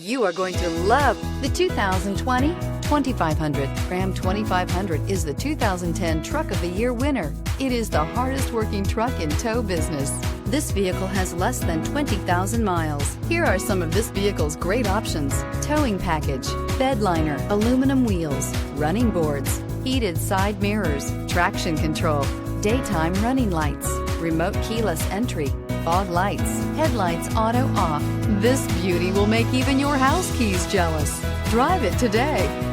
You are going to love the 2020 2500. Ram 2500 is the 2010 Truck of the Year winner. It is the hardest working truck in tow business. This vehicle has less than 20,000 miles. Here are some of this vehicle's great options: towing package, bed liner, aluminum wheels, running boards, heated side mirrors, traction control, daytime running lights, remote keyless entry, fog lights, headlights auto off. This beauty will make even your house keys jealous. Drive it today.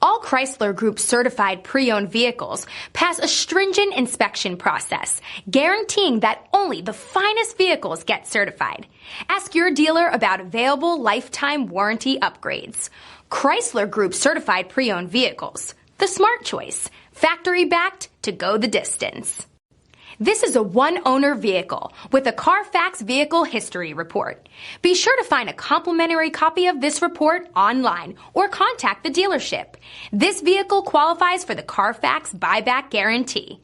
All Chrysler Group certified pre-owned vehicles pass a stringent inspection process, guaranteeing that only the finest vehicles get certified. Ask your dealer about available lifetime warranty upgrades. Chrysler Group certified pre-owned vehicles, the smart choice, factory backed to go the distance. This is a one-owner vehicle with a Carfax Vehicle History Report. Be sure to find a complimentary copy of this report online or contact the dealership. This vehicle qualifies for the Carfax Buyback Guarantee.